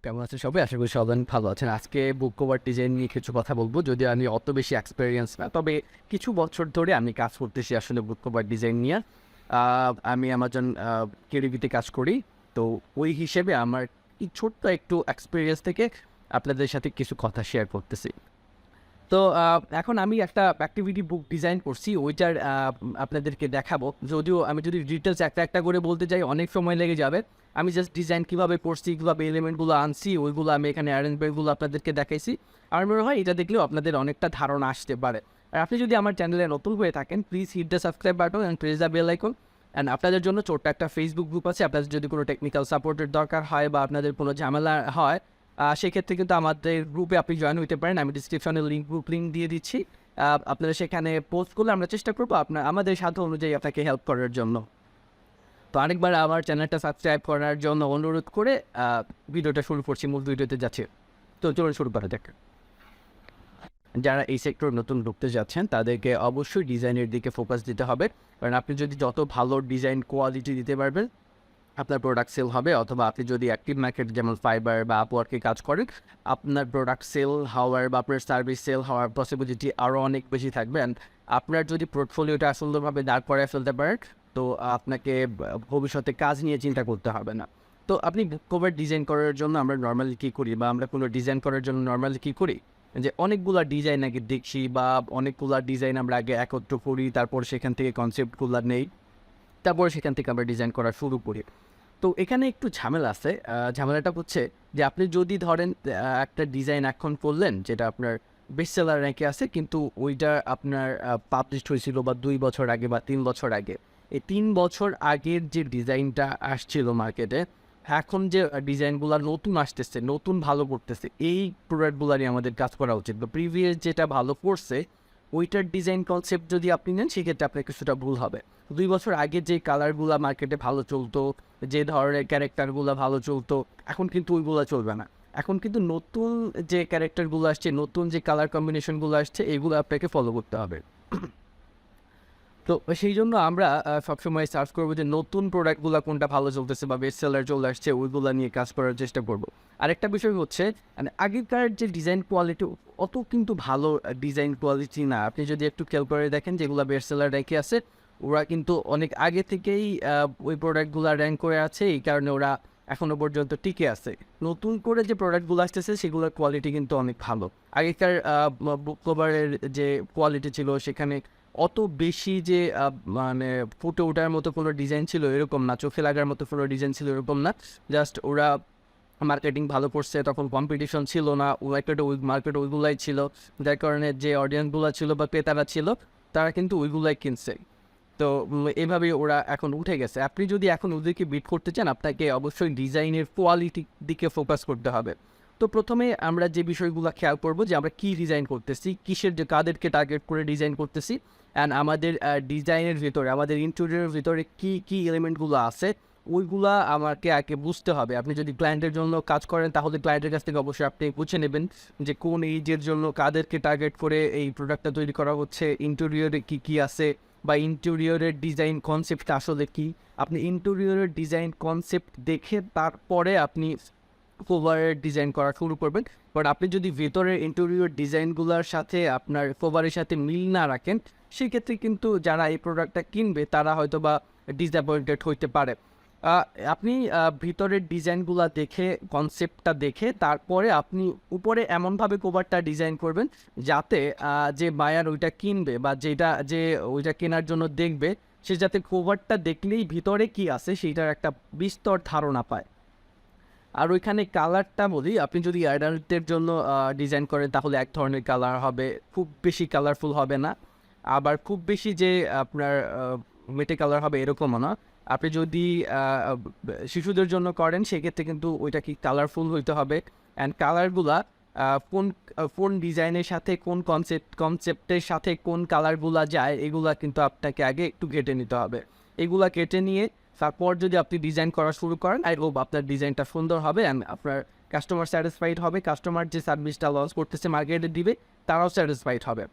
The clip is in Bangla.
কেমন আছেন সবাই? আশা করি সবাই ভালো আছেন। আজকে বুক কভার ডিজাইন নিয়ে কিছু কথা বলবো। যদিও আমি অত বেশি এক্সপেরিয়েন্স না। তবে কিছু বছর ধরে আমি কাজ করতেছি আসলে বুক কভার ডিজাইন নিয়ে। আমি আমাজন কেডিবিতে কাজ করি। তো ওই হিসেবে আমার এই ছোট্ট একটু এক্সপেরিয়েন্স থেকে আপনাদের সাথে কিছু কথা শেয়ার করতেছি। তো এখন আমি একটা অ্যাক্টিভিটি বুক ডিজাইন করছি। ওইটার আপনাদেরকে দেখাবো। যদিও আমি যদি ডিটেইলস একটা করে বলতে যাই অনেক সময় লেগে যাবে। আমি জাস্ট ডিজাইন কীভাবে করছি, কীভাবে এলিমেন্টগুলো আনছি, ওইগুলো আমি এখানে অ্যারেঞ্জমেন্টগুলো আপনাদেরকে দেখাইছি। আমার মনে হয় এটা দেখলেও আপনাদের অনেকটা ধারণা আসতে পারে। আর আপনি যদি আমার চ্যানেলে নতুন হয়ে থাকেন, please hit the subscribe button and press the bell icon. And আপনাদের জন্য ছোট্ট একটা ফেসবুক গ্রুপ আছে। আপনাদের যদি কোনো টেকনিক্যাল সাপোর্টের দরকার হয় বা আপনাদের কোনো ঝামেলা হয়, সেক্ষেত্রে কিন্তু আমাদের গ্রুপে আপনি জয়েন হতে পারেন। আমি ডিসক্রিপশনে গ্রুপ লিঙ্ক দিয়ে দিচ্ছি। আপনারা সেখানে পোস্ট করলে আমরা চেষ্টা করবো আমাদের সাধ্য অনুযায়ী আপনাকে হেল্প করার জন্য। তো আরেকবার আমার চ্যানেলটা সাবস্ক্রাইব করার জন্য অনুরোধ করে ভিডিওটা শুরু করছি, মূল ভিডিওতে যাচ্ছি। তো চলুন শুরু করা যাক। যারা এই সেক্টর নতুন ঢুকতে যাচ্ছেন তাদেরকে অবশ্যই ডিজাইনের দিকে ফোকাস দিতে হবে। কারণ আপনি যদি যত ভালো ডিজাইন কোয়ালিটি দিতে পারবেন, আপনার প্রোডাক্ট সেল হবে। অথবা আপনি যদি অ্যাক্টিভ মার্কেট যেমন ফাইবার বা আপওয়ার্কে কাজ করেন, আপনার প্রোডাক্ট সেল হওয়ার বা আপনার সার্ভিস সেল হওয়ার পসিবিলিটি আরও অনেক বেশি থাকবে। অ্যান্ড আপনার যদি পোর্টফোলিওটা সুন্দরভাবে দাঁড় করায় ফেলতে পারেন, তো আপনাকে ভবিষ্যতে কাজ নিয়ে চিন্তা করতে হবে না। তো আপনি বুক কভার ডিজাইন করার জন্য আমরা নর্মালি কী করি, বা আমরা কোনো ডিজাইন করার জন্য নর্মালি কী করি, যে অনেকগুলা ডিজাইন আগে দেখছি বা অনেকগুলা ডিজাইন আমরা আগে একত্র করি, তারপর সেখান থেকে কনসেপ্টগুলো নেই, তারপর সেখান থেকে আমরা ডিজাইন করা শুরু করি। তো এখানে একটু ঝামেলা আছে। ঝামেলাটা হচ্ছে যে আপনি যদি ধরেন একটা ডিজাইন এখন করলেন যেটা আপনার বেস্ট সেলার র্যাঙ্কে আছে, কিন্তু ওইটা আপনার পাবলিশড হয়েছিল বা 2 বছর আগে বা 3 বছর আগে। এই 3 বছর আগের যে ডিজাইনটা আসছিল মার্কেটে, এখন যে ডিজাইনগুলো নতুন আসতেছে, নতুন ভালো করতেছে, এই প্রোডাক্টগুলোরই আমাদের কাজ করা উচিত। বা প্রিভিয়াস যেটা ভালো করছে ওইটার ডিজাইন কনসেপ্ট যদি আপনি নেন, সেক্ষেত্রে আপনার কিছুটা ভুল হবে। 2 বছর আগে যে কালারগুলো মার্কেটে ভালো চলতো, যে ধরনের ক্যারেক্টারগুলো ভালো চলতো, এখন কিন্তু ওইগুলো চলবে না। এখন কিন্তু নতুন যে ক্যারেক্টারগুলো আসছে, নতুন যে কালার কম্বিনেশনগুলো আসছে, এগুলো আপনাকে ফলো করতে হবে। তো সেই জন্য আমরা সবসময় সার্চ করবো যে নতুন প্রোডাক্টগুলো কোনটা ভালো চলতেছে বা বেস্ট সেলার চলে আসছে, ওইগুলো নিয়ে কাজ করার চেষ্টা করব। আরেকটা বিষয় হচ্ছে, মানে আগেকার যে ডিজাইন কোয়ালিটি অত কিন্তু ভালো ডিজাইন কোয়ালিটি না। আপনি যদি একটু খেয়াল করে দেখেন যেগুলো বেস্ট সেলার র্যাঙ্কে আছে, ওরা কিন্তু অনেক আগে থেকেই ওই প্রোডাক্টগুলো র্যাঙ্ক করে আছে, এই কারণে ওরা এখনও পর্যন্ত টিকে আছে। নতুন করে যে প্রোডাক্টগুলো আসতেছে সেগুলোর কোয়ালিটি কিন্তু অনেক ভালো। আগেকার বুক কভারের যে কোয়ালিটি ছিল সেখানে অত বেশি যে মানে ফুটে ওঠার মতো কোনো ডিজাইন ছিল এরকম না, চোখে লাগার মতো কোনো ডিজাইন ছিল এরকম না। জাস্ট ওরা মার্কেটিং ভালো করছে, তখন কম্পিটিশন ছিল না, মার্কেট ওইগুলাই ছিল, যার কারণে যে অডিয়েন্সগুলো ছিল বা ক্রেতারা ছিল তারা কিন্তু ওইগুলাই কিনছে। তো এভাবেই ওরা এখন উঠে গেছে। আপনি যদি এখন ওদেরকে বিট করতে চান, আপনাকে অবশ্যই ডিজাইনের কোয়ালিটির দিকে ফোকাস করতে হবে। তো প্রথমে আমরা যে বিষয়গুলো খেয়াল করবো যে আমরা কী ডিজাইন করতেছি, কিসের যে কাদেরকে টার্গেট করে ডিজাইন করতেছি, অ্যান্ড আমাদের ডিজাইনের ভিতরে, আমাদের ইন্টেরিয়রের ভিতরে কী কী এলিমেন্টগুলো আছে, ওইগুলা আমাকে আগে বুঝতে হবে। আপনি যদি ক্লায়েন্টের জন্য কাজ করেন, তাহলে ক্লায়েন্টের কাছ থেকে অবশ্যই আপনি বুঝে নেবেন যে কোন এইজের জন্য কাদেরকে টার্গেট করে এই প্রোডাক্টটা তৈরি করা হচ্ছে, ইন্টেরিয়রে কী কী আছে, বা ইন্টেরিয়রের ডিজাইন কনসেপ্টটা আসলে কী। আপনি ইন্টেরিয়রের ডিজাইন কনসেপ্ট দেখে তারপরে আপনি কভারের ডিজাইন করা শুরু করবেন। বাট আপনি যদি ভেতরের ইন্টেরিয়র ডিজাইনগুলোর সাথে আপনার কভারের সাথে মিল না রাখেন, সেক্ষেত্রে কিন্তু যারা এই প্রোডাক্টটা কিনবে তারা হয়তো বা ডিসঅ্যাপয়েন্টেড হইতে পারে। আপনি ভিতরের ডিজাইনগুলো দেখে, কনসেপ্টটা দেখে, তারপরে আপনি উপরে এমনভাবে কভারটা ডিজাইন করবেন যাতে যে বায়ার ওইটা কিনবে বা যে ওইটা কেনার জন্য দেখবে, সে যাতে কভারটা দেখলেই ভিতরে কি আছে সেইটার একটা বিস্তর ধারণা পায়। আর ওইখানে কালারটা বলি, আপনি যদি অ্যাডাল্টদের জন্য ডিজাইন করেন তাহলে এক ধরনের কালার হবে, খুব বেশি কালারফুল হবে না, আবার খুব বেশি যে আপনার মেটে কালার হবে এরকমও না। আপনি যদি শিশুদের জন্য করেন, সেক্ষেত্রে কিন্তু ওইটা কি কালারফুল হইতে হবে। অ্যান্ড কালারগুলা কোন ডিজাইনের সাথে, কোন কনসেপ্টের সাথে কোন কালারগুলা যায়, এগুলা কিন্তু আপনাকে আগে একটু কেটে নিতে হবে। এগুলা কেটে নিয়ে তারপর যদি আপনি ডিজাইন করা শুরু করেন, আই হোপ আপনার ডিজাইনটা সুন্দর হবে অ্যান্ড আপনার কাস্টমার স্যাটিসফাইড হবে। কাস্টমার যে সার্ভিসটা লঞ্চ করতেছে মার্কেটে দিবে, তারাও স্যাটিসফাইড হবে।